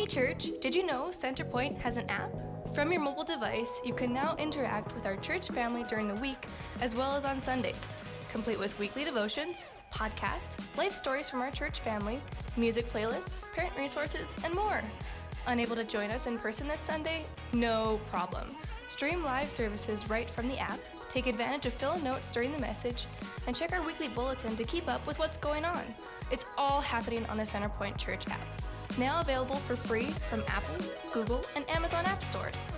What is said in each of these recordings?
Hey church, did you know Centerpoint has an app? From your mobile device, you can now interact with our church family during the week as well as on Sundays, complete with weekly devotions, podcasts, life stories from our church family, music playlists, parent resources, and more. Unable to join us in person this Sunday? No problem. Stream live services right from the app, take advantage of Phil notes during the message, and check our weekly bulletin to keep up with what's going on. It's all happening on the Centerpoint Church app. Now available for free from Apple, Google, and Amazon app stores.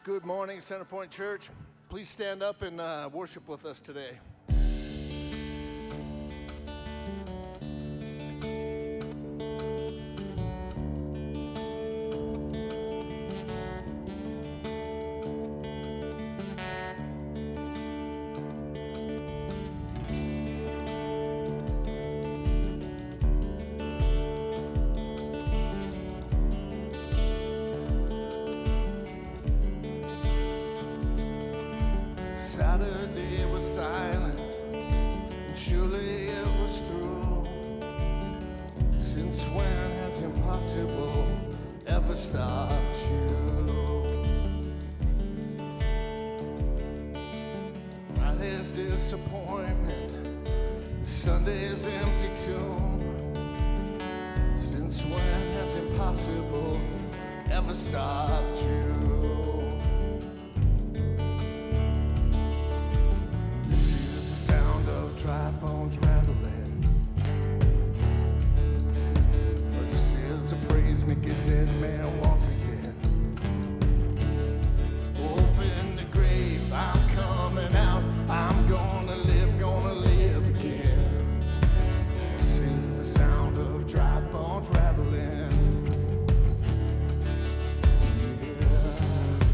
Good morning, Centerpoint Church. Please stand up and worship with us today. Saturday was silent, and surely it was through. Since when has impossible ever stopped you? Friday's disappointment, Sunday's empty tomb. Since when has impossible ever stopped you? Dry bones rattling. But this is a praise, make a dead man walk again. Open the grave, I'm coming out. I'm gonna live again. This is the sound of dry bones rattling. Yeah.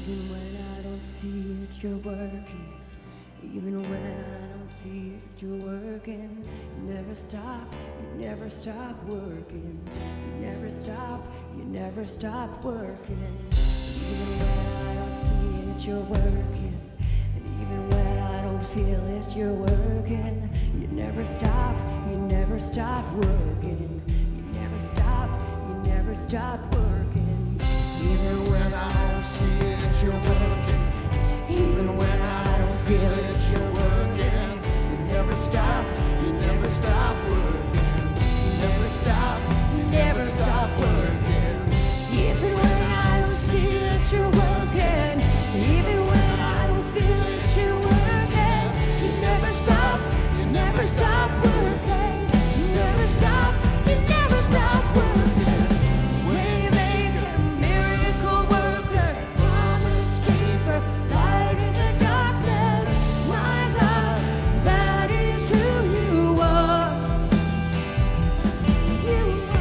Even when I don't see it, you're working. Even when I don't see it, you're working. You never stop working. You never stop working. Even when I don't see it, you're working. And even when I don't feel it, you're working. You never stop working. You never stop working. Even when I don't see it, you're working. Even when I don't feel it, you're working. You never stop working. You never stop working. Even when I don't see it, you're working. Even when I don't feel it, you're working. You never stop working. You never stop working. Waymaker, miracle worker, promise keeper, light in the darkness. My God, that is who you are. You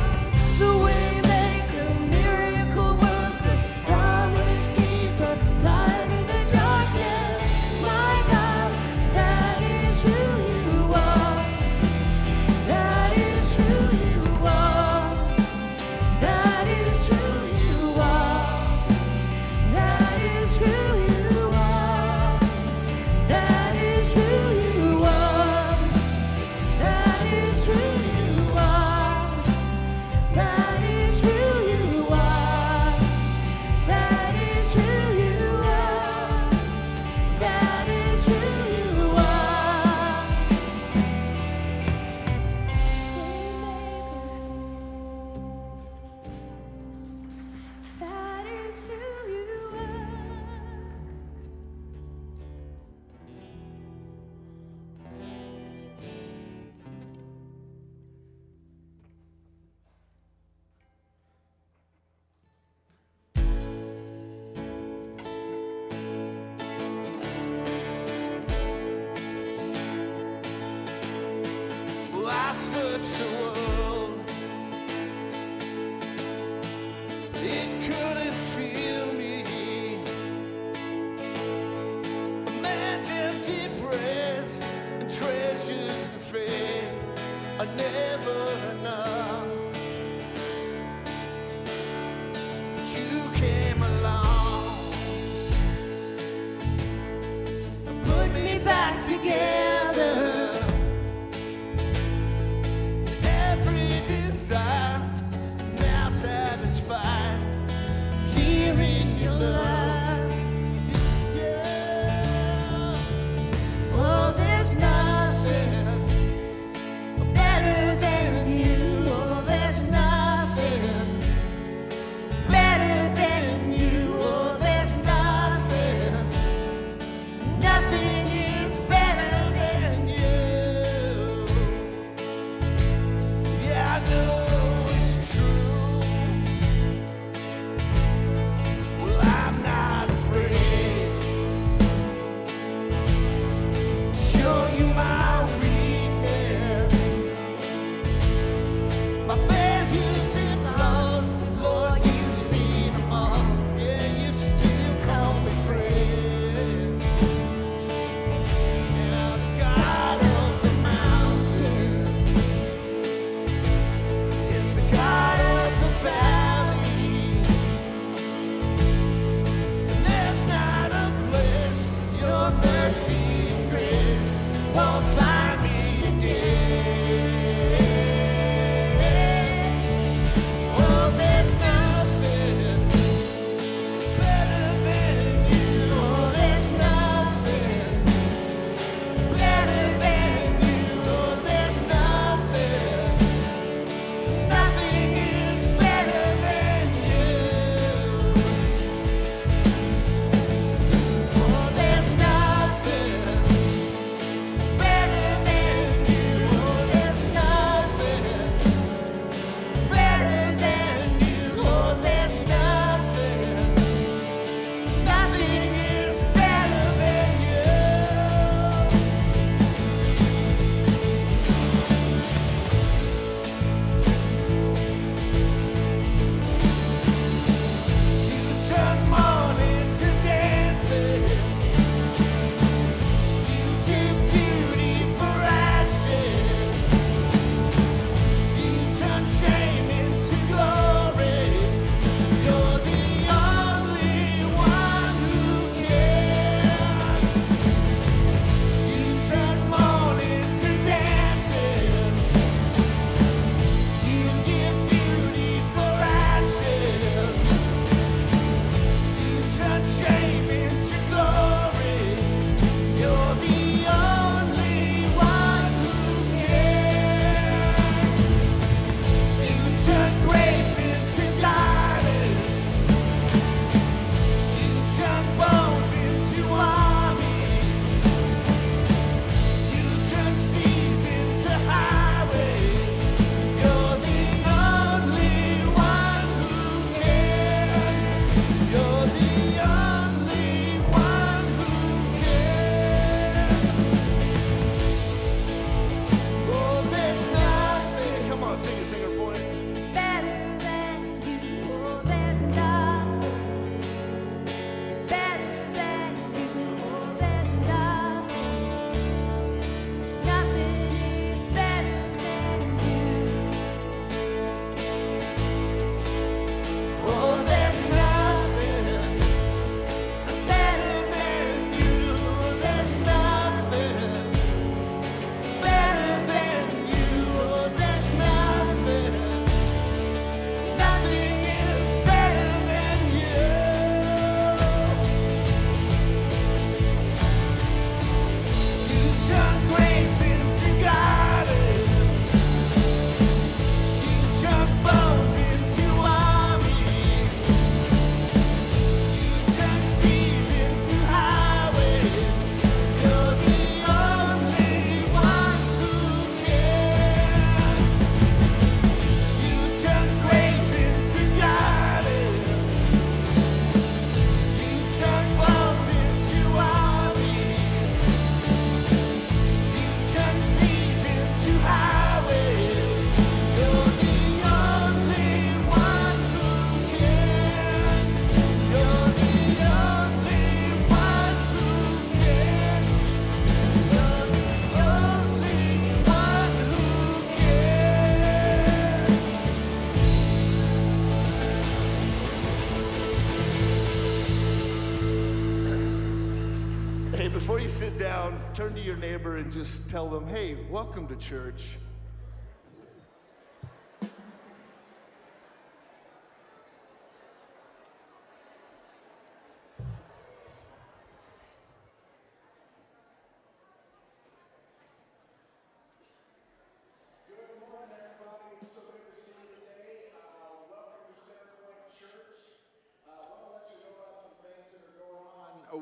you sit down, turn to your neighbor and just tell them, hey, welcome to church.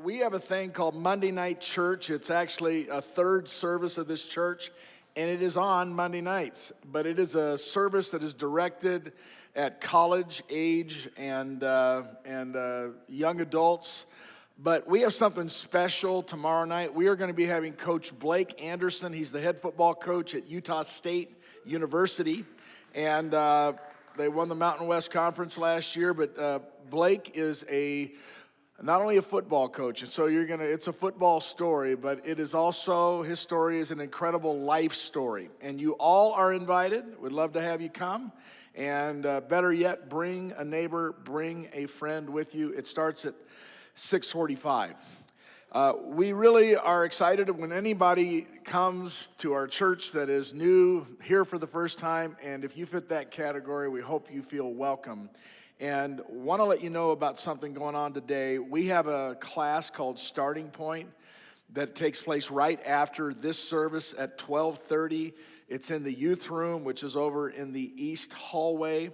We have a thing called Monday Night Church. It's actually a third service of this church, and it is on Monday nights. But it is a service that is directed at college age and young adults. But we have something special tomorrow night. We are going to be having Coach Blake Anderson. He's the head football coach at Utah State University, and they won the Mountain West Conference last year. But Blake is not only a football coach, and so it's a football story, but it is also, his story is an incredible life story. And you all are invited. We'd love to have you come. And better yet, bring a neighbor, bring a friend with you. It starts at 6:45. We really are excited when anybody comes to our church that is new, here for the first time, and if you fit that category, we hope you feel welcome. And want to let you know about something going on today. We have a class called Starting Point that takes place right after this service at 12:30. It's in the youth room, which is over in the east hallway.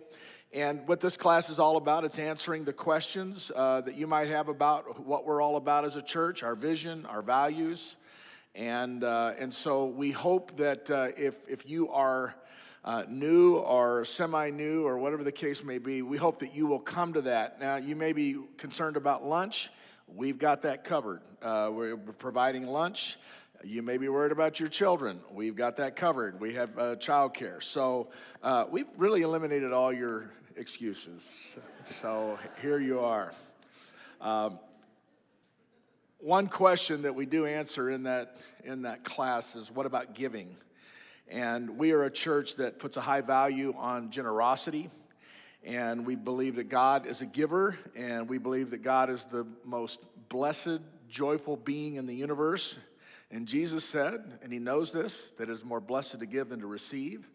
And what this class is all about, it's answering the questions that you might have about what we're all about as a church, our vision, our values. And so we hope that if you are new or semi-new or whatever the case may be, we hope that you will come to that. Now, you may be concerned about lunch. We've got that covered. We're providing lunch. You may be worried about your children. We've got that covered. We have childcare. So we've really eliminated all your excuses. So here you are. One question that we do answer in that class is, what about giving? And we are a church that puts a high value on generosity, and we believe that God is a giver, and we believe that God is the most blessed, joyful being in the universe. And Jesus said, and he knows this, that it is more blessed to give than to receive.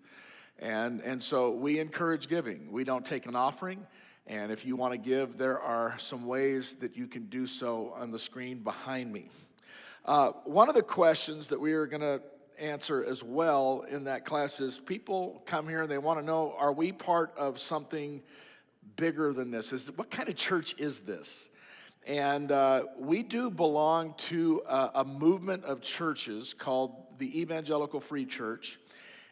And so we encourage giving. We don't take an offering, and if you want to give, there are some ways that you can do so on the screen behind me. One of the questions that we are going to answer as well in that class is, people come here and they want to know, are we part of something bigger than this? What kind of church is this? And we do belong to a movement of churches called the Evangelical Free Church.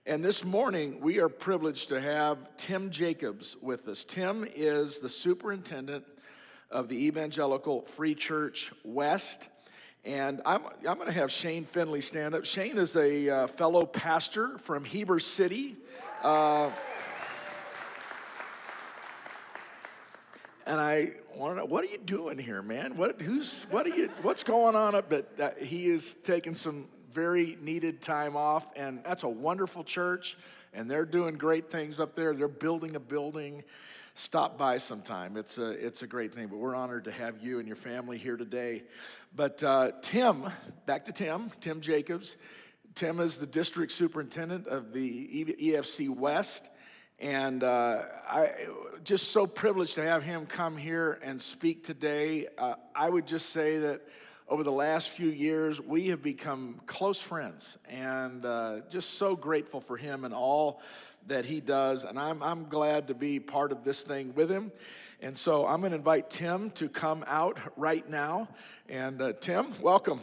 And this morning, we are privileged to have Tim Jacobs with us. Tim is the superintendent of the Evangelical Free Church West. And I'm going to have Shane Finley stand up. Shane is a fellow pastor from Heber City. And I want to know, what are you doing here, man? What's going on up? But he is taking some very needed time off, and that's a wonderful church, and they're doing great things up there. They're building a building. Stop by sometime. It's a great thing, but we're honored to have you and your family here today. But Tim Jacobs. Tim is the district superintendent of the EFC West, and I just so privileged to have him come here and speak today. I would just say that over the last few years, we have become close friends, and just so grateful for him and all that he does, and I'm glad to be part of this thing with him. And so I'm going to invite Tim to come out right now. And Tim, welcome.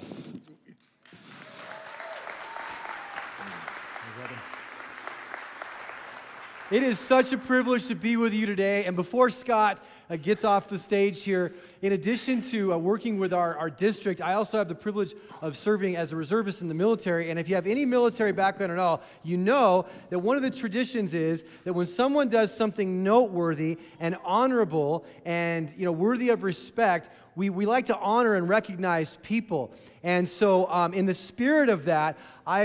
It is such a privilege to be with you today. And before Scott gets off the stage here, in addition to working with our district, I also have the privilege of serving as a reservist in the military. And if you have any military background at all, you know that one of the traditions is that when someone does something noteworthy and honorable and worthy of respect, we like to honor and recognize people. And so in the spirit of that,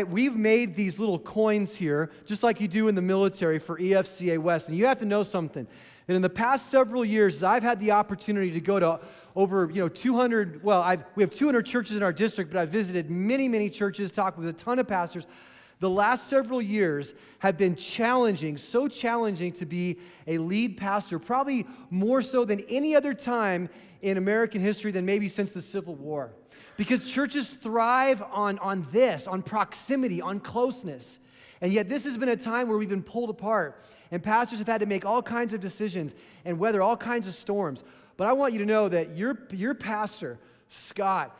we've made these little coins here, just like you do in the military for EFC. EFCA West. And you have to know something. That in the past several years, I've had the opportunity to go to over 200, we have 200 churches in our district, but I've visited many, many churches, talked with a ton of pastors. The last several years have been challenging, so challenging to be a lead pastor, probably more so than any other time in American history than maybe since the Civil War. Because churches thrive on proximity, on closeness. And yet this has been a time where we've been pulled apart, and pastors have had to make all kinds of decisions and weather all kinds of storms. But I want you to know that your pastor, Scott,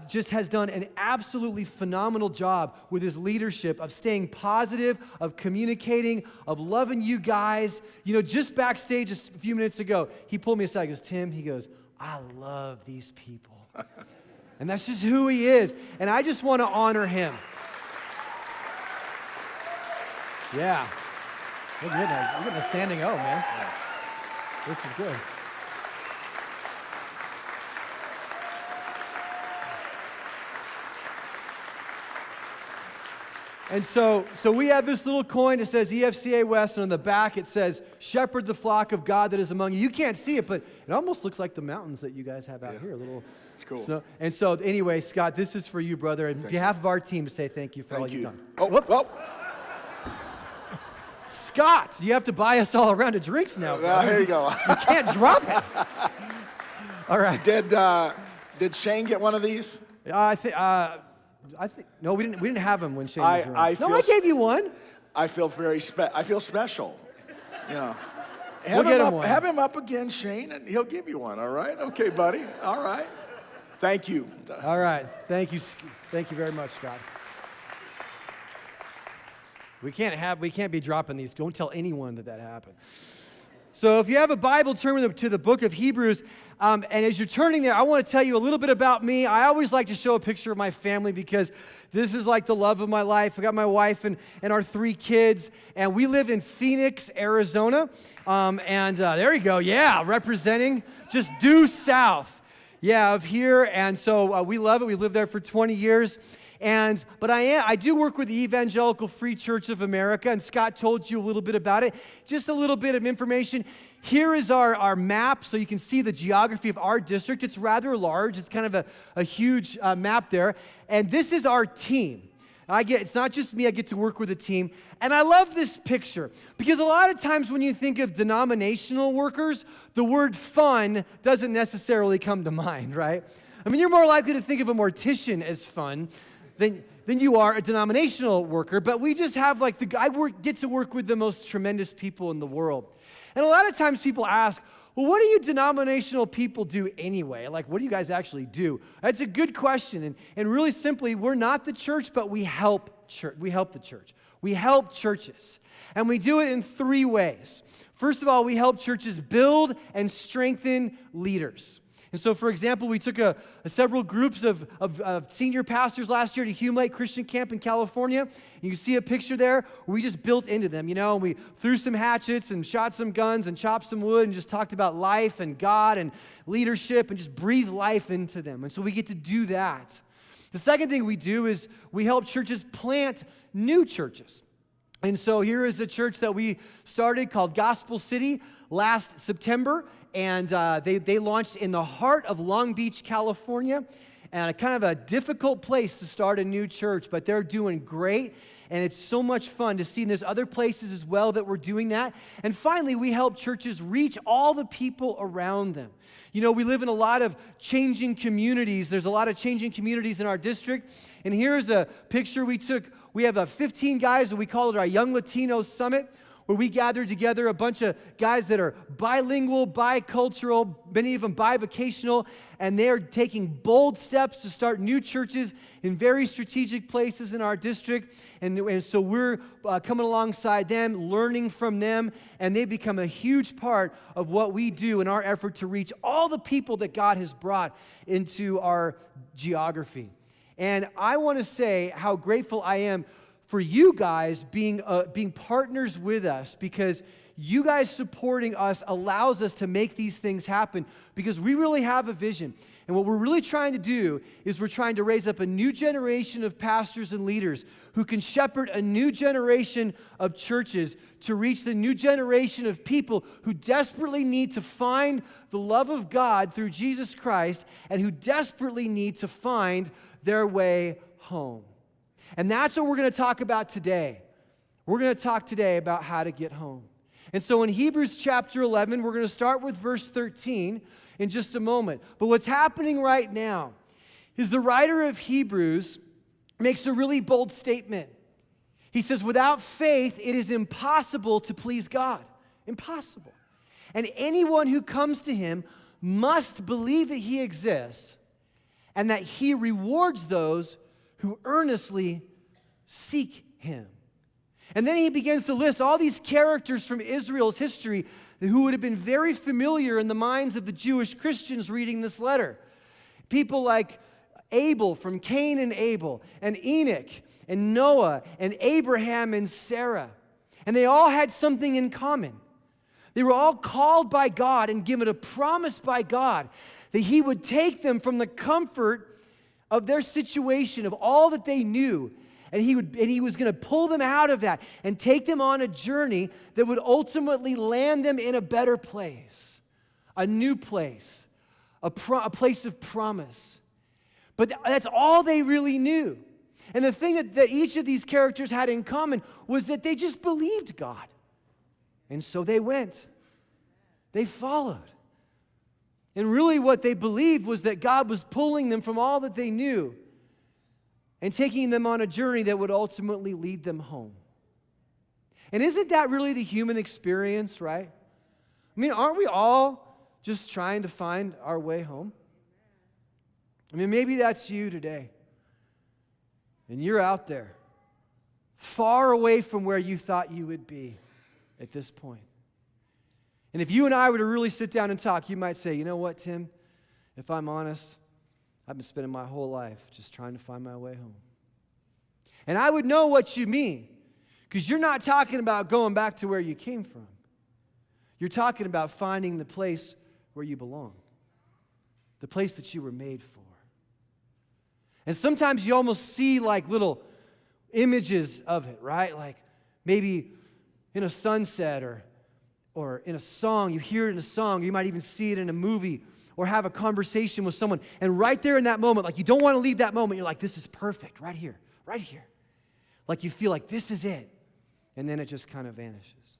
just has done an absolutely phenomenal job with his leadership of staying positive, of communicating, of loving you guys. Just backstage a few minutes ago, he pulled me aside. He goes, Tim, I love these people. And that's just who he is. And I just want to honor him. Yeah. We're getting a standing O, man. This is good. And so we have this little coin that says EFCA West, and on the back it says, shepherd the flock of God that is among you. You can't see it, but it almost looks like the mountains that you guys have out here. A little. It's cool. So anyway, Scott, this is for you, brother, and on behalf of our team to say thank you for all you've done. Oh. Scott, you have to buy us all a round of drinks now. Here you go. You can't drop it. All right. Did Shane get one of these? I think no, we didn't have him when Shane was around. I gave you one. I feel I feel special. We'll get him one. Have him up again, Shane, and he'll give you one. All right? Okay, buddy. All right. Thank you. All right. Thank you very much, Scott. We can't be dropping these. Don't tell anyone that happened. So if you have a Bible, turn to the book of Hebrews. And as you're turning there, I want to tell you a little bit about me. I always like to show a picture of my family because this is like the love of my life. I got my wife and our 3 kids, and we live in Phoenix, Arizona. There you go. Yeah, representing just due south. Yeah, of here. And so we love it. We lived there for 20 years. But I do work with the Evangelical Free Church of America, and Scott told you a little bit about it. Just a little bit of information. Here is our map, so you can see the geography of our district. It's rather large. It's kind of a huge map there. And this is our team. It's not just me, I get to work with a team. And I love this picture because a lot of times when you think of denominational workers, the word fun doesn't necessarily come to mind, right? I mean, you're more likely to think of a mortician as fun than you are a denominational worker, but we just have get to work with the most tremendous people in the world. And a lot of times people ask, well, what do you denominational people do anyway? What do you guys actually do? That's a good question, and really simply, we're not the church, but we help the church. We help churches, and we do it in 3 ways. First of all, we help churches build and strengthen leaders. And so, for example, we took several groups of senior pastors last year to Hume Lake Christian Camp in California. You can see a picture there where we just built into them, and we threw some hatchets and shot some guns and chopped some wood and just talked about life and God and leadership and just breathed life into them. And so we get to do that. The second thing we do is we help churches plant new churches. And so here is a church that we started called Gospel City last September. And they launched in the heart of Long Beach, California, and a kind of a difficult place to start a new church, but they're doing great, and it's so much fun to see. And there's other places as well that we're doing that. And finally, we help churches reach all the people around them. We live in a lot of changing communities. There's a lot of changing communities in our district, and here's a picture we took. We have 15 guys, and we call it our Young Latinos Summit, where we gathered together a bunch of guys that are bilingual, bicultural, many of them bivocational, and they're taking bold steps to start new churches in very strategic places in our district. And so we're coming alongside them, learning from them, and they become a huge part of what we do in our effort to reach all the people that God has brought into our geography. And I want to say how grateful I am for you guys being partners with us, because you guys supporting us allows us to make these things happen because we really have a vision. And what we're really trying to do is we're trying to raise up a new generation of pastors and leaders who can shepherd a new generation of churches to reach the new generation of people who desperately need to find the love of God through Jesus Christ and who desperately need to find their way home. And that's what we're going to talk about today. We're going to talk today about how to get home. And so in Hebrews chapter 11, we're going to start with verse 13 in just a moment. But what's happening right now is the writer of Hebrews makes a really bold statement. He says, without faith, it is impossible to please God. Impossible. And anyone who comes to him must believe that he exists and that he rewards those who earnestly seek him. And then he begins to list all these characters from Israel's history who would have been very familiar in the minds of the Jewish Christians reading this letter. People like Abel from Cain and Abel, and Enoch, and Noah, and Abraham and Sarah. And they all had something in common. They were all called by God and given a promise by God that he would take them from the comfort of their situation, of all that they knew, and he was going to pull them out of that and take them on a journey that would ultimately land them in a better place, a new place, a place of promise. But that's all they really knew. And the thing that each of these characters had in common was that they just believed God. And so they went. They followed. And really what they believed was that God was pulling them from all that they knew and taking them on a journey that would ultimately lead them home. And isn't that really the human experience, right? I mean, aren't we all just trying to find our way home? I mean, maybe that's you today. And you're out there, far away from where you thought you would be at this point. And if you and I were to really sit down and talk, you might say, you know what, Tim? If I'm honest, I've been spending my whole life just trying to find my way home. And I would know what you mean, because you're not talking about going back to where you came from. You're talking about finding the place where you belong, the place that you were made for. And sometimes you almost see like little images of it, right? Like maybe in a sunset or in a song. You hear it in a song. You might even see it in a movie or have a conversation with someone. And right there in that moment, like you don't want to leave that moment. You're like, this is perfect right here, right here. Like you feel like this is it. And then it just kind of vanishes.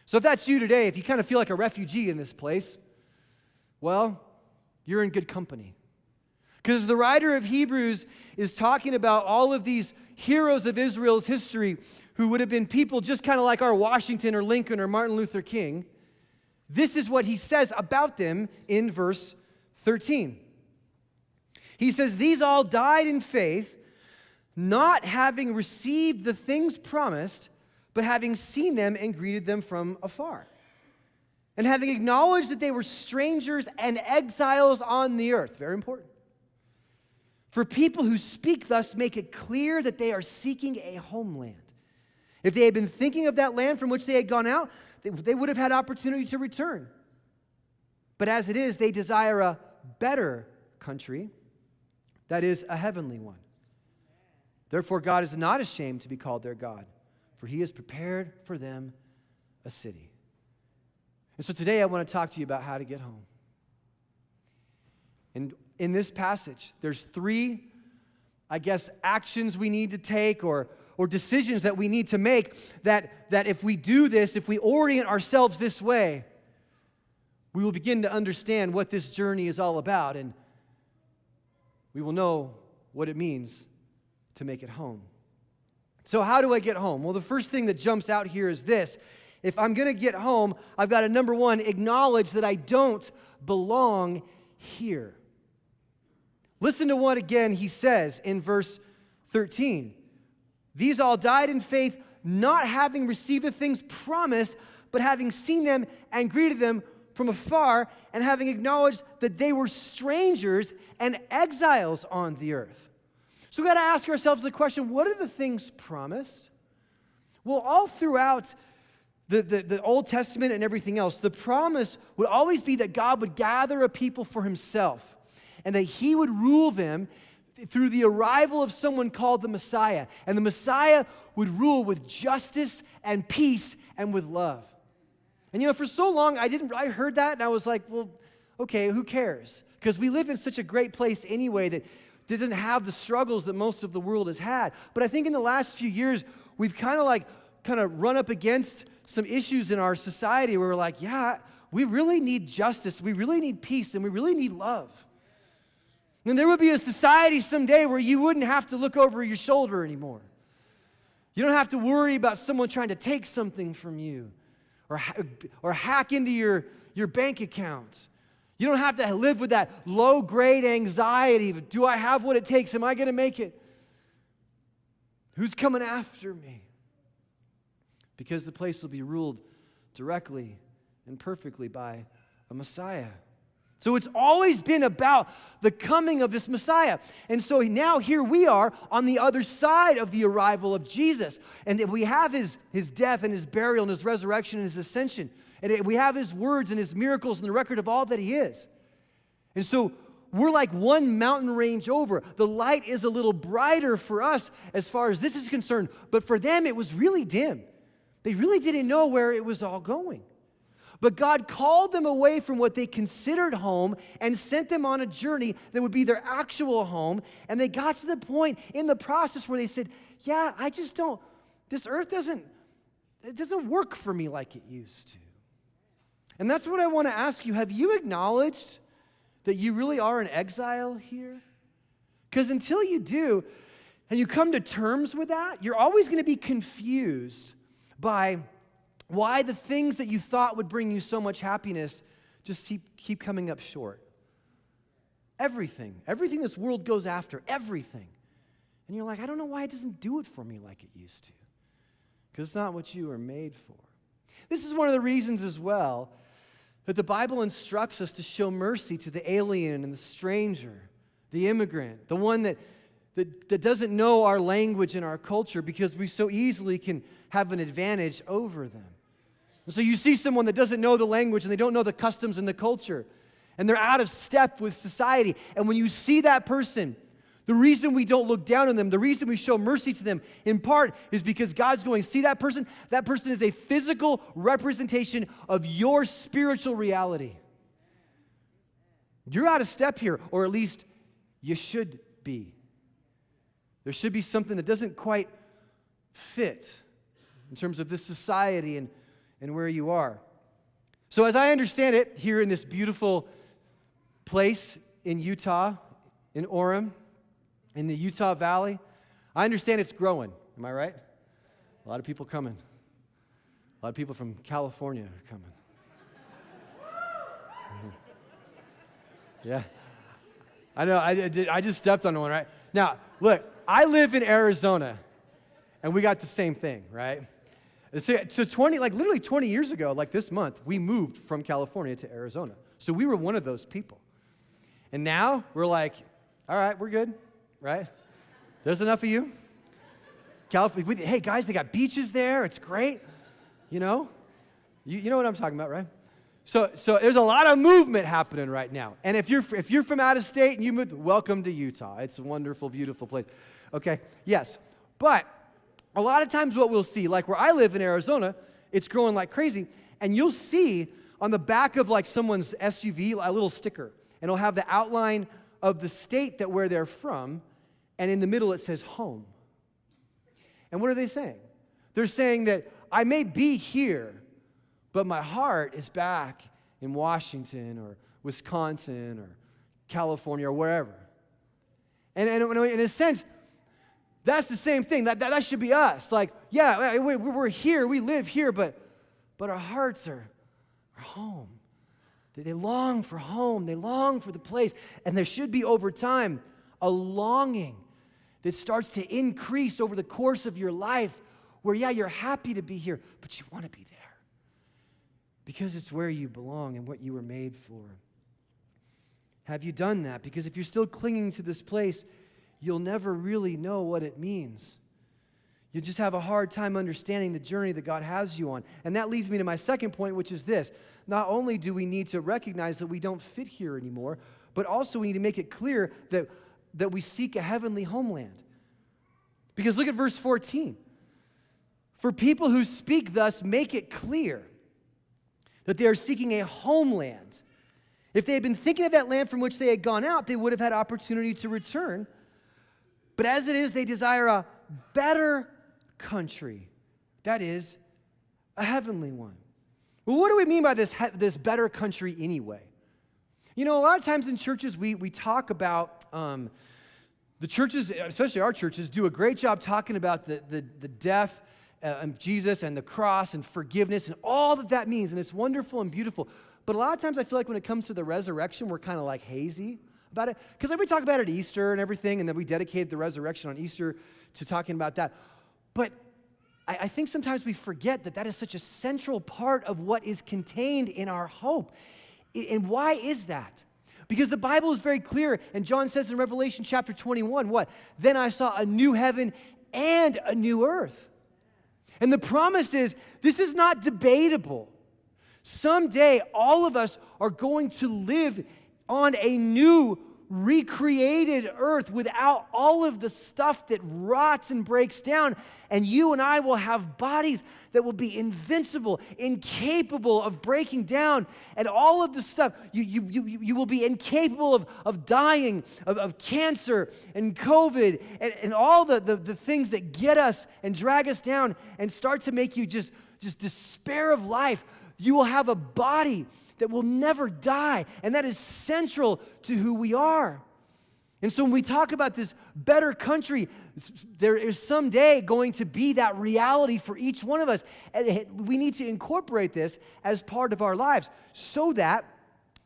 So if that's you today, if you kind of feel like a refugee in this place, well, you're in good company. Because the writer of Hebrews is talking about all of these heroes of Israel's history who would have been people just kind of like our Washington or Lincoln or Martin Luther King. This is what he says about them in verse 13. He says, these all died in faith, not having received the things promised, but having seen them and greeted them from afar. And having acknowledged that they were strangers and exiles on the earth. Very important. For people who speak thus make it clear that they are seeking a homeland. If they had been thinking of that land from which they had gone out, they would have had opportunity to return. But as it is, they desire a better country, that is, a heavenly one. Therefore, God is not ashamed to be called their God, for he has prepared for them a city. And so today I want to talk to you about how to get home. And in this passage, there's three, actions we need to take or decisions that we need to make that if we do this, if we orient ourselves this way, we will begin to understand what this journey is all about, and we will know what it means to make it home. So how do I get home? Well, the first thing that jumps out here is this. If I'm going to get home, I've got to, number one, acknowledge that I don't belong here. Listen to what again he says in verse 13. These all died in faith, not having received the things promised, but having seen them and greeted them from afar, and having acknowledged that they were strangers and exiles on the earth. So we've got to ask ourselves the question, what are the things promised? Well, all throughout the Old Testament and everything else, the promise would always be that God would gather a people for himself and that he would rule them through the arrival of someone called the Messiah. And the Messiah would rule with justice and peace and with love. And for so long, I heard that and I was like, well, okay, who cares? Because we live in such a great place anyway that doesn't have the struggles that most of the world has had. But I think in the last few years, we've kind of run up against some issues in our society where we're like, yeah, we really need justice, we really need peace, and we really need love. And there would be a society someday where you wouldn't have to look over your shoulder anymore. You don't have to worry about someone trying to take something from you or hack into your bank account. You don't have to live with that low-grade anxiety of, do I have what it takes? Am I going to make it? Who's coming after me? Because the place will be ruled directly and perfectly by a Messiah. So it's always been about the coming of this Messiah. And so now here we are on the other side of the arrival of Jesus. And we have his death and his burial and his resurrection and his ascension. And we have his words and his miracles and the record of all that he is. And so we're like one mountain range over. The light is a little brighter for us as far as this is concerned. But for them, it was really dim. They really didn't know where it was all going. But God called them away from what they considered home and sent them on a journey that would be their actual home. And they got to the point in the process where they said, yeah, this earth doesn't work for me like it used to. And that's what I want to ask you. Have you acknowledged that you really are in exile here? Because until you do, and you come to terms with that, you're always going to be confused by why the things that you thought would bring you so much happiness just keep coming up short. Everything this world goes after, everything. And you're like, I don't know why it doesn't do it for me like it used to. Because it's not what you were made for. This is one of the reasons as well that the Bible instructs us to show mercy to the alien and the stranger, the immigrant, the one that doesn't know our language and our culture, because we so easily can have an advantage over them. And so you see someone that doesn't know the language and they don't know the customs and the culture, and they're out of step with society. And when you see that person, the reason we don't look down on them, the reason we show mercy to them, in part, is because God's going, see that person? That person is a physical representation of your spiritual reality. You're out of step here, or at least you should be. There should be something that doesn't quite fit in terms of this society and where you are. So as I understand it, here in this beautiful place in Utah, in Orem, in the Utah Valley, I understand it's growing. Am I right? A lot of people coming. A lot of people from California are coming. Yeah. I know, I just stepped on one, right? Now, look, I live in Arizona, and we got the same thing, right? So literally 20 years ago, like this month, we moved from California to Arizona. So we were one of those people. And now we're like, all right, we're good, right? There's enough of you. Hey, guys, they got beaches there. It's great. You know what I'm talking about, right? So there's a lot of movement happening right now. And if you're from out of state and you moved, welcome to Utah. It's a wonderful, beautiful place. Okay, yes. But a lot of times what we'll see, like where I live in Arizona, it's growing like crazy, and you'll see on the back of like someone's SUV a little sticker, and it'll have the outline of the state where they're from, and in the middle it says home. And what are they saying? They're saying that I may be here, but my heart is back in Washington or Wisconsin or California or wherever. And in a sense, that's the same thing. That should be us. Like, yeah, we're here, we live here, but our hearts are home. They long for home. They long for the place. And there should be, over time, a longing that starts to increase over the course of your life where, yeah, you're happy to be here, but you want to be there because it's where you belong and what you were made for. Have you done that? Because if you're still clinging to this place, you'll never really know what it means. You just have a hard time understanding the journey that God has you on. And that leads me to my second point, which is this. Not only do we need to recognize that we don't fit here anymore, but also we need to make it clear that we seek a heavenly homeland. Because look at verse 14. For people who speak thus make it clear that they are seeking a homeland. If they had been thinking of that land from which they had gone out, they would have had opportunity to return. But as it is, they desire a better country. That is, a heavenly one. Well, what do we mean by this better country anyway? You know, a lot of times in churches, we talk about, the churches, especially our churches, do a great job talking about the death of Jesus and the cross and forgiveness and all that means, and it's wonderful and beautiful. But a lot of times I feel like when it comes to the resurrection, we're kind of like hazy about it. Because we talk about it at Easter and everything, and then we dedicated the resurrection on Easter to talking about that. But I think sometimes we forget that is such a central part of what is contained in our hope. And why is that? Because the Bible is very clear, and John says in Revelation chapter 21, what? Then I saw a new heaven and a new earth. And the promise is, this is not debatable. Someday, all of us are going to live on a new, recreated earth without all of the stuff that rots and breaks down. And you and I will have bodies that will be invincible, incapable of breaking down. And all of the stuff, you will be incapable of dying, of cancer and COVID and all the things that get us and drag us down and start to make you just despair of life. You will have a body that will never die, and that is central to who we are. And so when we talk about this better country, there is someday going to be that reality for each one of us, and we need to incorporate this as part of our lives so that,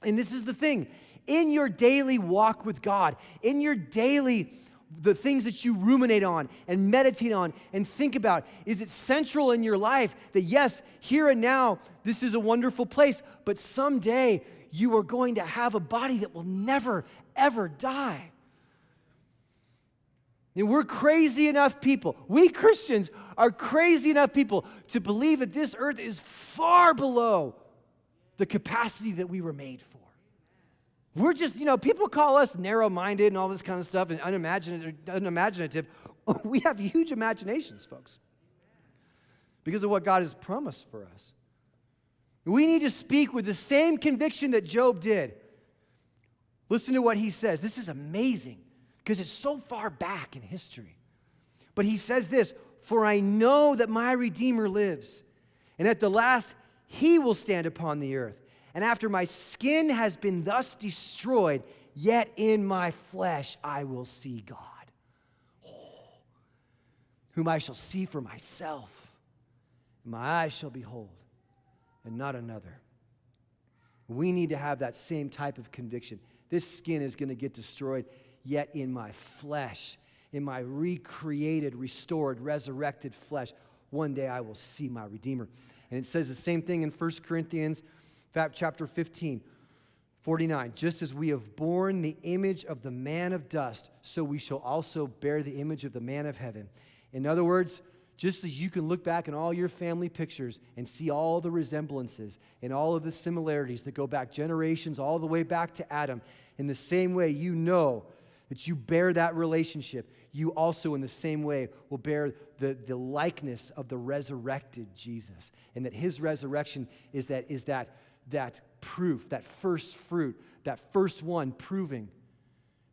and this is the thing, in your daily walk with God, in your daily the things that you ruminate on and meditate on and think about, is it central in your life that yes, here and now, this is a wonderful place, but someday you are going to have a body that will never, ever die. And we're crazy enough people, we Christians are crazy enough people to believe that this earth is far below the capacity that we were made for. We're just, people call us narrow-minded and all this kind of stuff and unimaginative. We have huge imaginations, folks, because of what God has promised for us. We need to speak with the same conviction that Job did. Listen to what he says. This is amazing because it's so far back in history. But he says this, "For I know that my Redeemer lives, and at the last he will stand upon the earth. And after my skin has been thus destroyed, yet in my flesh I will see God, whom I shall see for myself. And my eyes shall behold, and not another." We need to have that same type of conviction. This skin is going to get destroyed, yet in my flesh, in my recreated, restored, resurrected flesh, one day I will see my Redeemer. And it says the same thing in 1 Corinthians chapter 15, 49. "Just as we have borne the image of the man of dust, so we shall also bear the image of the man of heaven." In other words, just as you can look back in all your family pictures and see all the resemblances and all of the similarities that go back generations all the way back to Adam, in the same way you know that you bear that relationship, you also in the same way will bear the likeness of the resurrected Jesus. And that his resurrection is that proof, that first fruit, that first one proving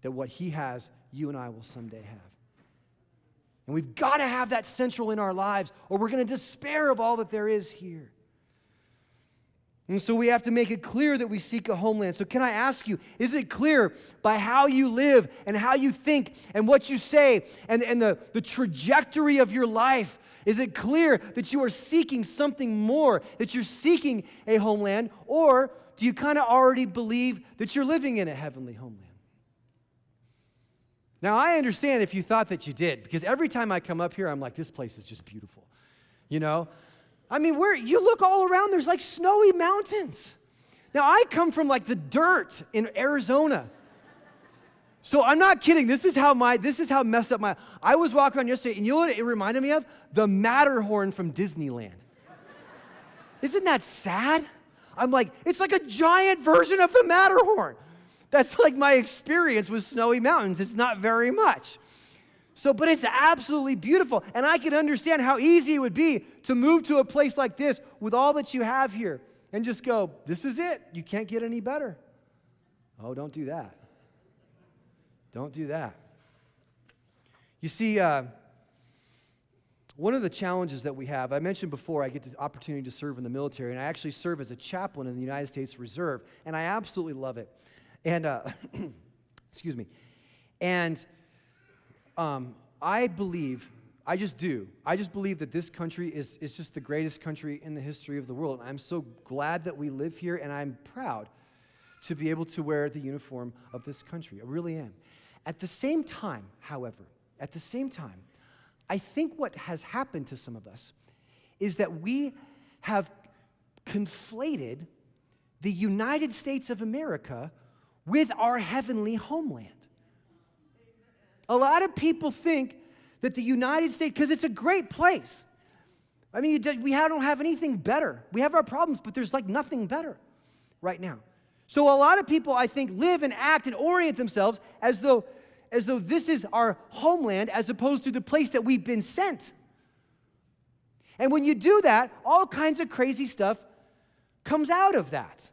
that what he has, you and I will someday have. And we've got to have that central in our lives, or we're going to despair of all that there is here. And so we have to make it clear that we seek a homeland. So can I ask you, is it clear by how you live and how you think and what you say and the trajectory of your life? Is it clear that you are seeking something more, that you're seeking a homeland, or do you kind of already believe that you're living in a heavenly homeland? Now, I understand if you thought that you did, because every time I come up here, I'm like, this place is just beautiful. I mean, you look all around, there's like snowy mountains. Now, I come from like the dirt in Arizona. So I'm not kidding. This is how messed up I was walking around yesterday, and you know what it reminded me of? The Matterhorn from Disneyland. Isn't that sad? I'm like, it's like a giant version of the Matterhorn. That's like my experience with snowy mountains. It's not very much. So, but it's absolutely beautiful. And I can understand how easy it would be to move to a place like this with all that you have here and just go, this is it. You can't get any better. Oh, don't do that. Don't do that. You see, one of the challenges that we have, I mentioned before, I get the opportunity to serve in the military, and I actually serve as a chaplain in the United States Reserve, and I absolutely love it. And, excuse me. And I believe that this country is just the greatest country in the history of the world. And I'm so glad that we live here, and I'm proud to be able to wear the uniform of this country. I really am. At the same time, however, I think what has happened to some of us is that we have conflated the United States of America with our heavenly homeland. A lot of people think that the United States, because it's a great place. I mean, we don't have anything better. We have our problems, but there's like nothing better right now. So a lot of people, I think, live and act and orient themselves as though this is our homeland as opposed to the place that we've been sent. And when you do that, all kinds of crazy stuff comes out of that.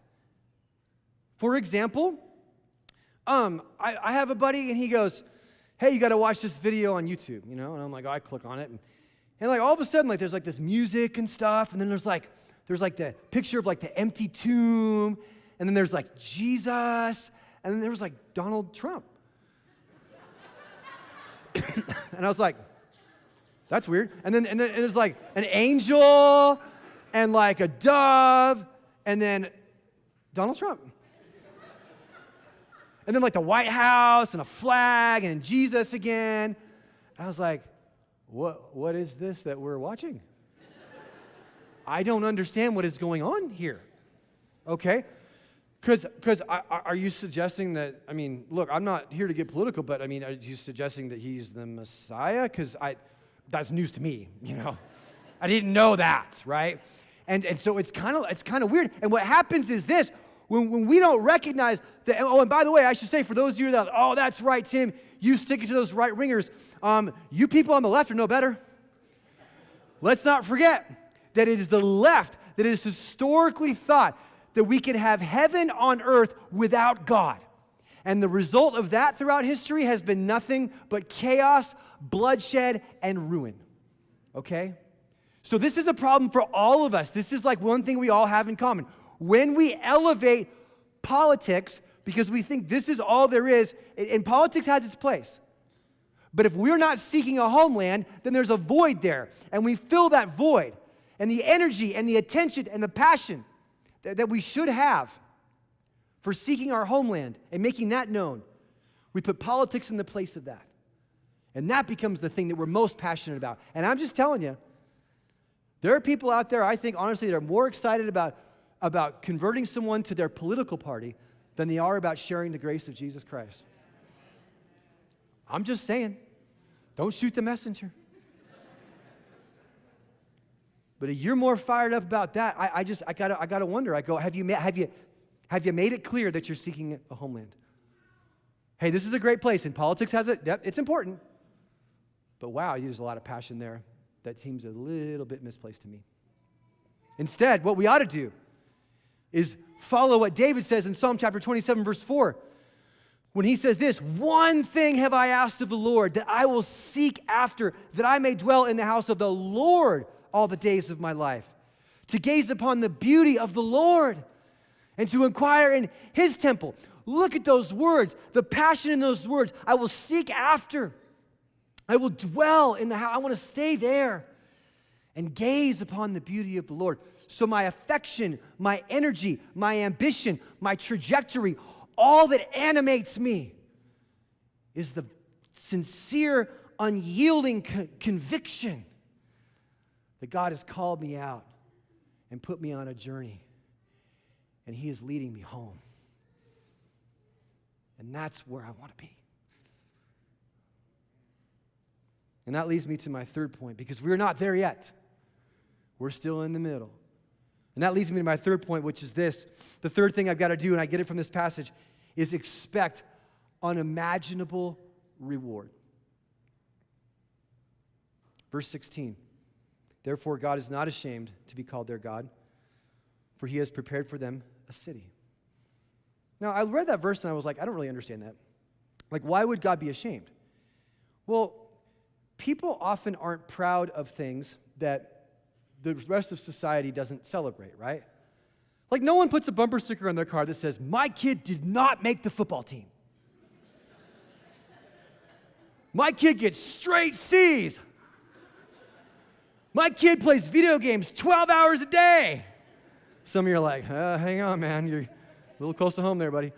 For example, I have a buddy and he goes, hey, you got to watch this video on YouTube, And I'm like, oh, I click on it. And like all of a sudden, like there's like this music and stuff. And then there's like the picture of like the empty tomb. And then there's like Jesus. And then there was like Donald Trump. And I was like, that's weird. And then there's like an angel and like a dove and then Donald Trump. And then like the White House and a flag and Jesus again. And I was like, what is this that we're watching? I don't understand what is going on here. Okay? Because are you suggesting that, I mean, look, I'm not here to get political, but I mean, are you suggesting that he's the Messiah? Because that's news to me, I didn't know that, right? And so it's kind of weird. And what happens is this, when we don't recognize that, oh, and by the way, I should say for those of you that, oh, that's right, Tim, you stick it to those right ringers. You people on the left are no better. Let's not forget that it is the left that is historically thought that we can have heaven on earth without God. And the result of that throughout history has been nothing but chaos, bloodshed, and ruin. Okay? So this is a problem for all of us. This is like one thing we all have in common. When we elevate politics because we think this is all there is, and politics has its place. But if we're not seeking a homeland, then there's a void there. And we fill that void. And the energy and the attention and the passion that we should have for seeking our homeland and making that known, we put politics in the place of that. And that becomes the thing that we're most passionate about. And I'm just telling you, there are people out there, I think, honestly, that are more excited about converting someone to their political party than they are about sharing the grace of Jesus Christ. I'm just saying, don't shoot the messenger. But if you're more fired up about that, I gotta wonder. I go, have you made it clear that you're seeking a homeland? Hey, this is a great place, and politics has it. It's important. But wow, there's a lot of passion there that seems a little bit misplaced to me. Instead, what we ought to do is follow what David says in Psalm chapter 27, verse 4. When he says this, one thing have I asked of the Lord, that I will seek after, that I may dwell in the house of the Lord all the days of my life, to gaze upon the beauty of the Lord and to inquire in his temple. Look at those words, the passion in those words. I will seek after. I will dwell in the house. I want to stay there and gaze upon the beauty of the Lord. So my affection, my energy, my ambition, my trajectory, all that animates me is the sincere, unyielding conviction that God has called me out and put me on a journey, and he is leading me home. And that's where I want to be. And that leads me to my third point, because we're not there yet. We're still in the middle. And that leads me to my third point, which is this. The third thing I've got to do, and I get it from this passage, is expect unimaginable reward. Verse 16. Therefore, God is not ashamed to be called their God, for he has prepared for them a city. Now, I read that verse and I was like, I don't really understand that. Like, why would God be ashamed? Well, people often aren't proud of things that the rest of society doesn't celebrate, right? Like, no one puts a bumper sticker on their car that says, my kid did not make the football team. My kid gets straight C's. My kid plays video games 12 hours a day. Some of you are like, hang on, man. You're a little close to home there, buddy.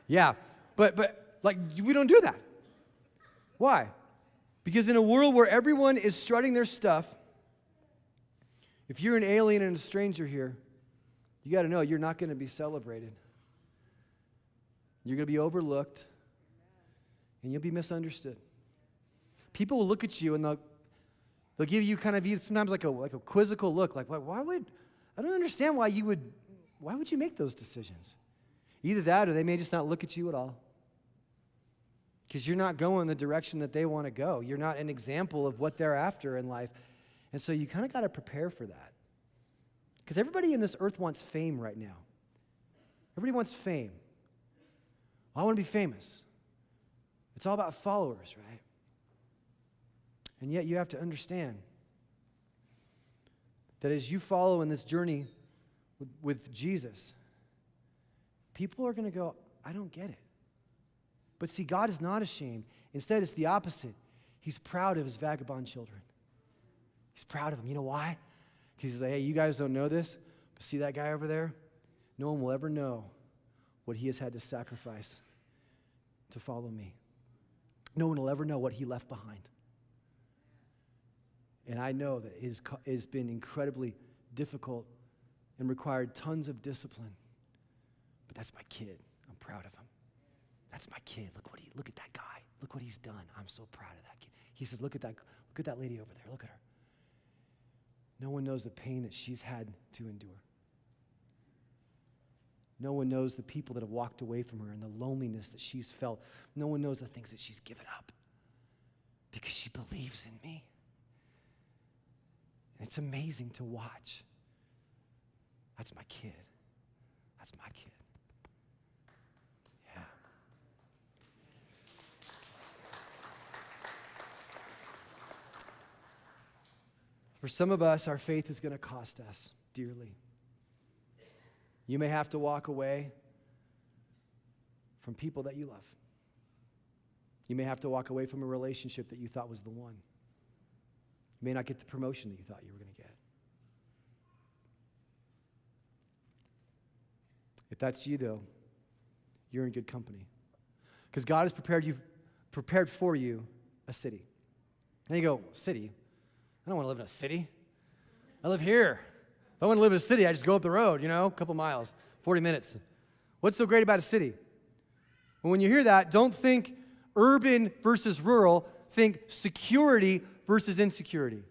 Yeah, but like, we don't do that. Why? Because in a world where everyone is strutting their stuff, if you're an alien and a stranger here, you got to know you're not going to be celebrated. You're going to be overlooked, and you'll be misunderstood. People will look at you and they'll give you kind of sometimes like a quizzical look, like I don't understand why would you make those decisions? Either that or they may just not look at you at all. Because you're not going the direction that they want to go. You're not an example of what they're after in life. And so you kind of got to prepare for that. Because everybody in this earth wants fame right now. Everybody wants fame. Well, I want to be famous. It's all about followers, right? And yet you have to understand that as you follow in this journey with Jesus, people are going to go, I don't get it. But see, God is not ashamed. Instead, it's the opposite. He's proud of his vagabond children. He's proud of them. You know why? Because he's like, hey, you guys don't know this, but see that guy over there? No one will ever know what he has had to sacrifice to follow me. No one will ever know what he left behind. And I know that it has been incredibly difficult and required tons of discipline. But that's my kid. I'm proud of him. That's my kid. Look at that guy. Look what he's done. I'm so proud of that kid. He says, look at that lady over there. Look at her. No one knows the pain that she's had to endure. No one knows the people that have walked away from her and the loneliness that she's felt. No one knows the things that she's given up because she believes in me. And it's amazing to watch. That's my kid. That's my kid. Yeah. For some of us, our faith is going to cost us dearly. You may have to walk away from people that you love. You may have to walk away from a relationship that you thought was the one. You may not get the promotion that you thought you were going to get. If that's you, though, you're in good company. Because God has prepared for you a city. And you go, city? I don't want to live in a city. I live here. If I want to live in a city, I just go up the road, a couple miles, 40 minutes. What's so great about a city? Well, when you hear that, don't think urban versus rural. Think security versus insecurity.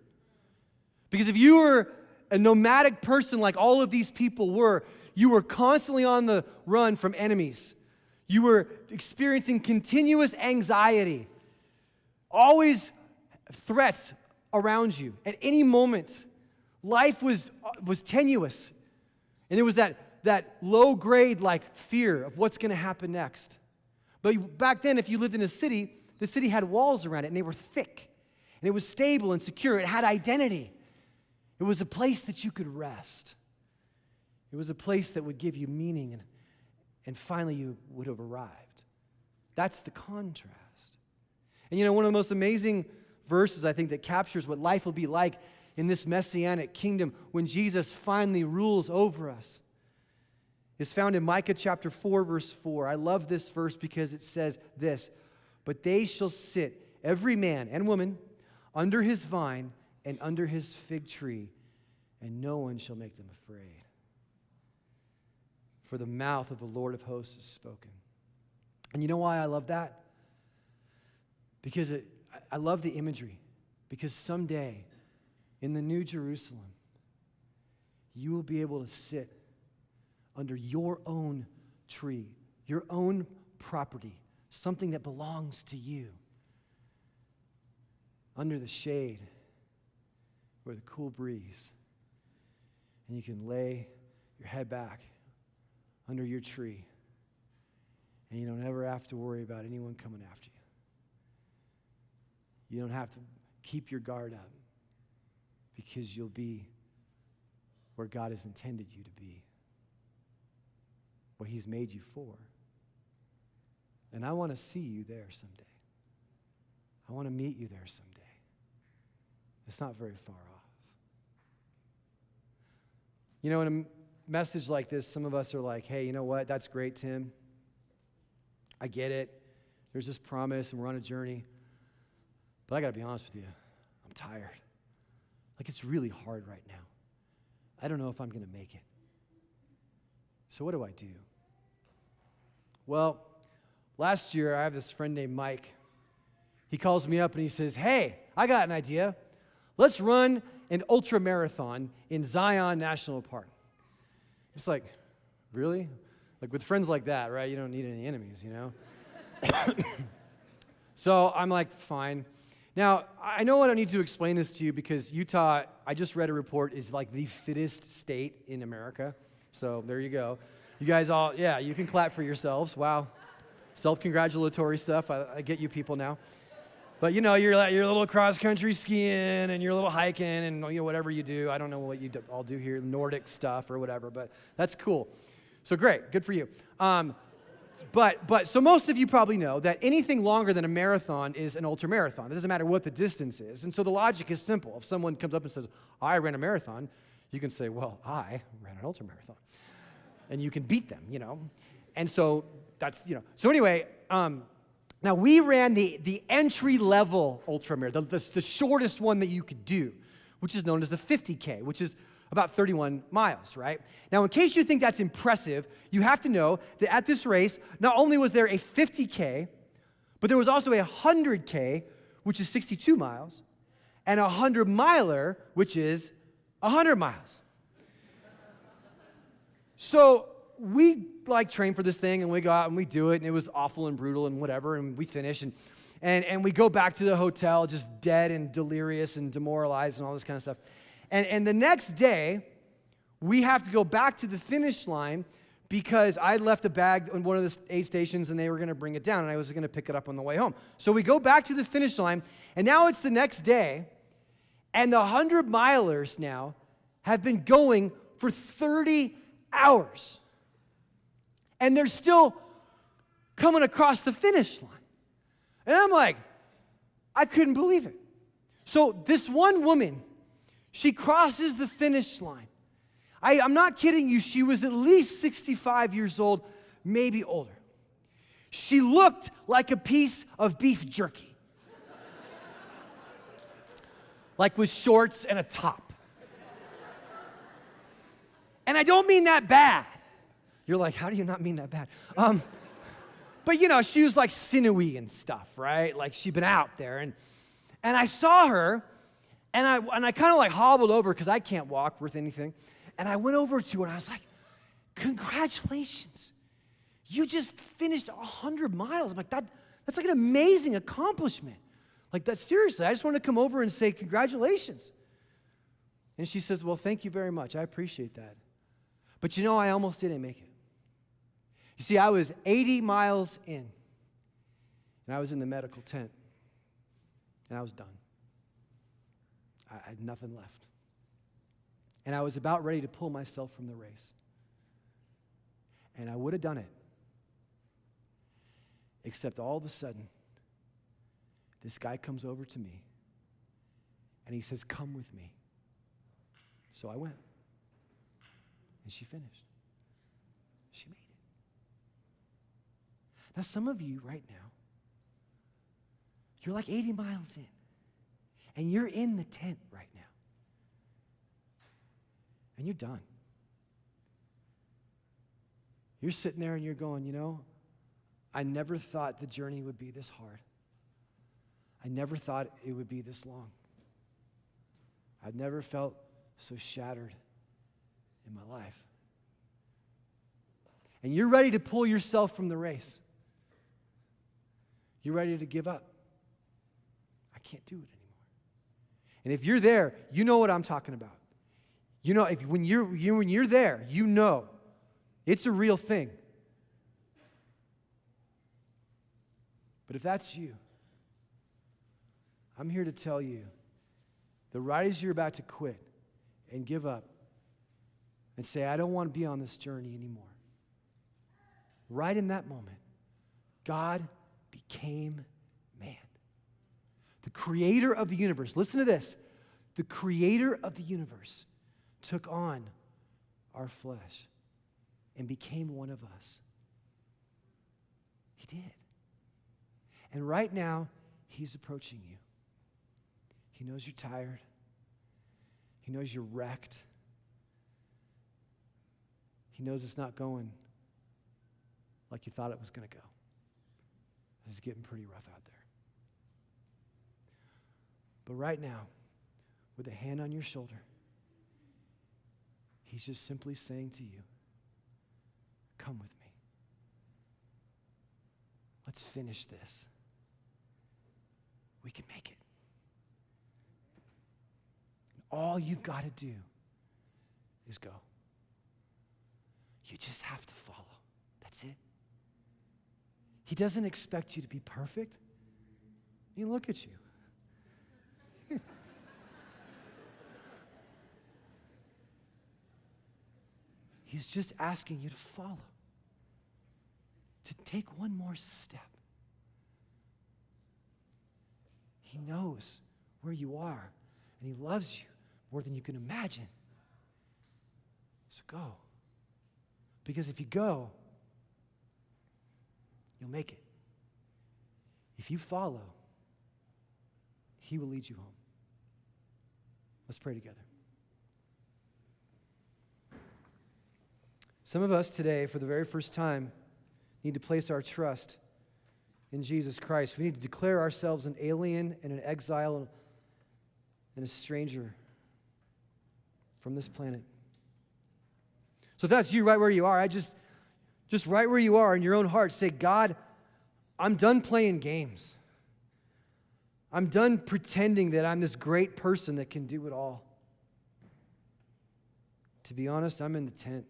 Because if you were a nomadic person like all of these people were, you were constantly on the run from enemies. You were experiencing continuous anxiety, always threats around you. At any moment, life was tenuous. And there was that low-grade fear of what's going to happen next. But back then, if you lived in a city, the city had walls around it, and they were thick. And it was stable and secure. It had identity. It was a place that you could rest. It was a place that would give you meaning, and finally you would have arrived. That's the contrast. And one of the most amazing verses, I think, that captures what life will be like in this messianic kingdom when Jesus finally rules over us is found in Micah chapter 4, verse 4. I love this verse because it says this, "But they shall sit, every man and woman, under his vine and under his fig tree, and no one shall make them afraid. For the mouth of the Lord of hosts is spoken." And you know why I love that? Because I love the imagery. Because someday, in the New Jerusalem, you will be able to sit under your own tree, your own property, something that belongs to you, under the shade or the cool breeze. And you can lay your head back under your tree, and you don't ever have to worry about anyone coming after you. You don't have to keep your guard up, because you'll be where God has intended you to be, what He's made you for. And I want to see you there someday. I want to meet you there someday. It's not very far off. You know, in a message like this, some of us are like, hey, you know what? That's great, Tim. I get it. There's this promise, and we're on a journey. But I got to be honest with you. I'm tired. Like, it's really hard right now. I don't know if I'm going to make it. So what do I do? Well, last year, I have this friend named Mike. He calls me up and he says, hey, I got an idea. Let's run an ultra marathon in Zion National Park. It's like, really? Like, with friends like that, right? You don't need any enemies, you know? So I'm like, fine. Now, I know I don't need to explain this to you, because Utah, I just read a report, is like the fittest state in America. So there you go. You guys all, yeah, you can clap for yourselves. Wow. Self-congratulatory stuff. I get you people now. But you know, you're a little cross-country skiing, and you're a little hiking, and you know, whatever you do. I don't know what you all do here, Nordic stuff or whatever, but that's cool. So great, good for you. But so most of you probably know that anything longer than a marathon is an ultramarathon. It doesn't matter what the distance is. And so the logic is simple. If someone comes up and says, I ran a marathon, you can say, well, I ran an ultramarathon. And you can beat them, you know. And so that's, you know. So anyway, now we ran the entry-level ultramarathon, the shortest one that you could do, which is known as the 50K, which is about 31 miles, right? Now, in case you think that's impressive, you have to know that at this race, not only was there a 50K, but there was also a 100K, which is 62 miles, and a 100-miler, which is 100 miles. So we train for this thing, and we go out and we do it, and it was awful and brutal and whatever, and we finish, and we go back to the hotel just dead and delirious and demoralized and all this kind of stuff. And the next day, we have to go back to the finish line, because I left a bag on one of the aid stations, and they were going to bring it down, and I was going to pick it up on the way home. So we go back to the finish line, and now it's the next day, and the 100-milers now have been going for 30 hours. And they're still coming across the finish line. And I'm like, I couldn't believe it. So this one woman, she crosses the finish line. I'm not kidding you. She was at least 65 years old, maybe older. She looked like a piece of beef jerky. Like with shorts and a top. And I don't mean that bad. You're like, how do you not mean that bad? But you know, she was like sinewy and stuff, right? Like she'd been out there. And I saw her, and I kind of like hobbled over, because I can't walk worth anything. And I went over to her, and I was like, congratulations. You just finished 100 miles. I'm like, that's like an amazing accomplishment. Like, that, seriously, I just wanted to come over and say congratulations. And she says, well, thank you very much. I appreciate that. But you know, I almost didn't make it. You see, I was 80 miles in, and I was in the medical tent, and I was done. I had nothing left. And I was about ready to pull myself from the race. And I would have done it, except all of a sudden, this guy comes over to me, and he says, come with me. So I went. And she finished. She made it. Now, some of you right now, you're like 80 miles in, and you're in the tent right now, and you're done. You're sitting there and you're going, you know, I never thought the journey would be this hard. I never thought it would be this long. I've never felt so shattered in my life. And you're ready to pull yourself from the race. You're ready to give up. I can't do it anymore. And if you're there, you know what I'm talking about. You know, when you're there, you know it's a real thing. But if that's you, I'm here to tell you that right as you're about to quit and give up and say, I don't want to be on this journey anymore, right in that moment, God became man. The creator of the universe, listen to this, the creator of the universe took on our flesh and became one of us. He did. And right now, he's approaching you. He knows you're tired. He knows you're wrecked. He knows it's not going like you thought it was going to go. It's getting pretty rough out there. But right now, with a hand on your shoulder, he's just simply saying to you, come with me. Let's finish this. We can make it. And all you've got to do is go. You just have to follow. That's it. He doesn't expect you to be perfect. I mean, look at you. He's just asking you to follow, to take one more step. He knows where you are, and he loves you more than you can imagine. So go. Because if you go, you'll make it. If you follow, he will lead you home. Let's pray together. Some of us today, for the very first time, need to place our trust in Jesus Christ. We need to declare ourselves an alien and an exile and a stranger from this planet. So if that's you right where you are, I just right where you are in your own heart, say, God, I'm done playing games. I'm done pretending that I'm this great person that can do it all. To be honest, I'm in the tent.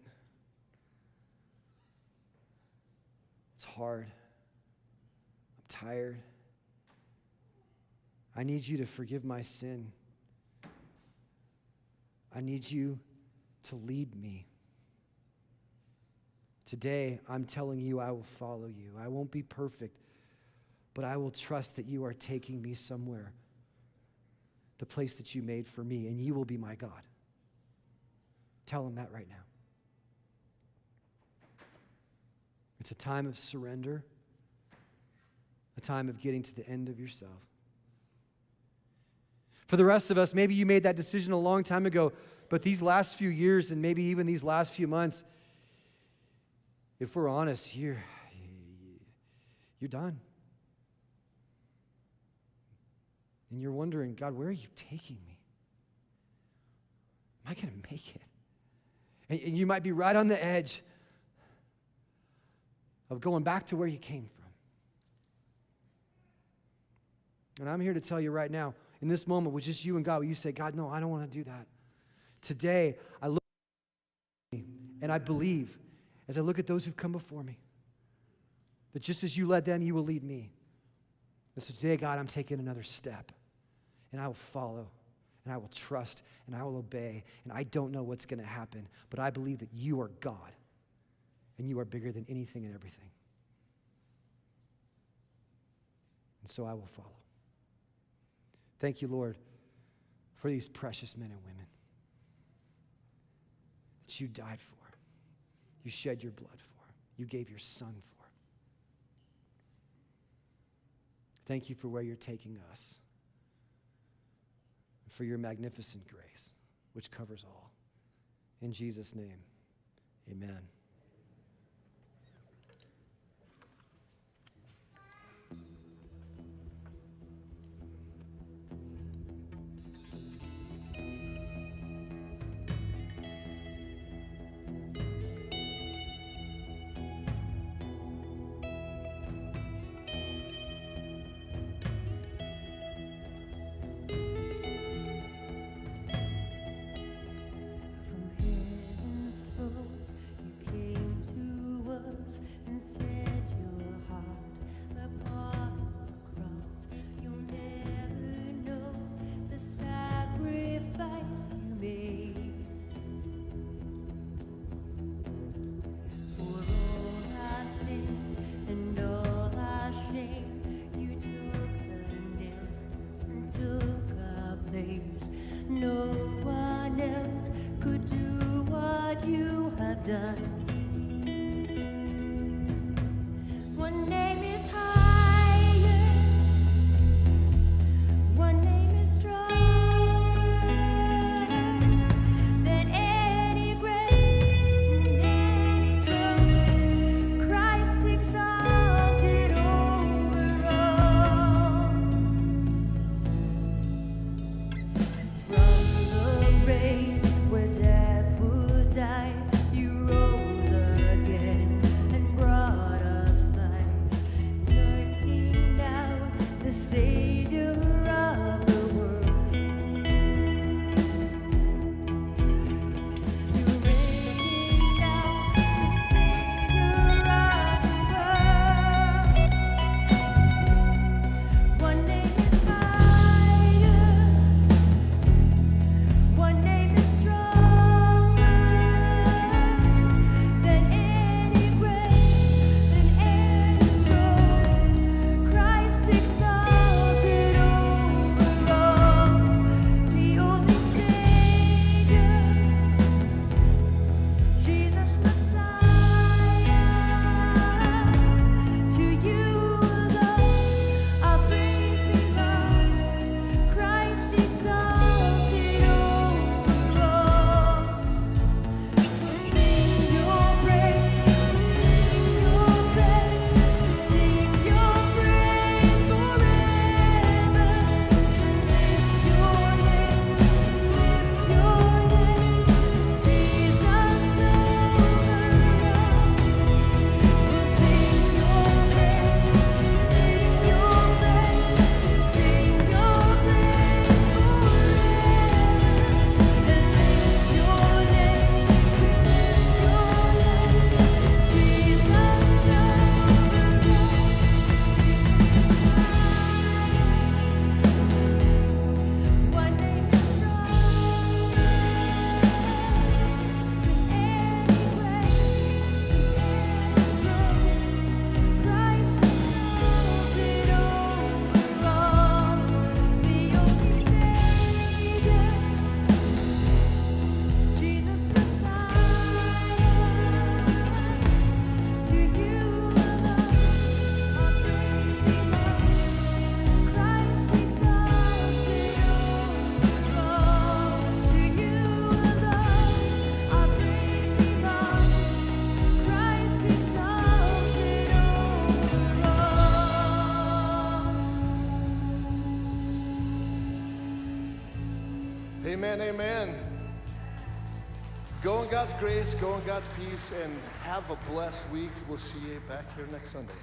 It's hard. I'm tired. I need you to forgive my sin. I need you to lead me. Today, I'm telling you I will follow you. I won't be perfect, but I will trust that you are taking me somewhere, the place that you made for me, and you will be my God. Tell him that right now. It's a time of surrender, a time of getting to the end of yourself. For the rest of us, maybe you made that decision a long time ago, but these last few years and maybe even these last few months, if we're honest, you're done. And you're wondering, God, where are you taking me? Am I going to make it? And you might be right on the edge of going back to where you came from. And I'm here to tell you right now, in this moment with just you and God, where you say, God, no, I don't want to do that. Today, I look at me and I believe, as I look at those who've come before me, that just as you led them, you will lead me. And so today, God, I'm taking another step, and I will follow, and I will trust, and I will obey, and I don't know what's going to happen, but I believe that you are God, and you are bigger than anything and everything. And so I will follow. Thank you, Lord, for these precious men and women that you died for, you shed your blood for, you gave your son for. Thank you for where you're taking us, and for your magnificent grace, which covers all. In Jesus' name, amen. done. One name is higher, one name is stronger than any grave and any throne. Christ exalted over all. From the grave where death would die, you rose again and brought us life. Turning now the Savior of the world. You're reigning now, the Savior of the world. One name is higher, one name is stronger than any grave, than any throne. Christ exalted over all, the only Savior, Jesus Messiah. To you alone our praise belongs. Christ exalted over all. Sing your praise, sing your praise, sing your praise forever. Lift your name, Jesus over all. We'll sing your praise, sing your praise, sing your praise forever. And lift your name, Jesus over all. One name is stronger than any grave, Christ exalted over all, the only Savior, Jesus Messiah. To you alone our praise belongs. Christ exalted over all. To you alone our praise belongs. Christ exalted over all. Amen, amen. Go in God's grace, go in God's peace, and have a blessed week. We'll see you back here next Sunday.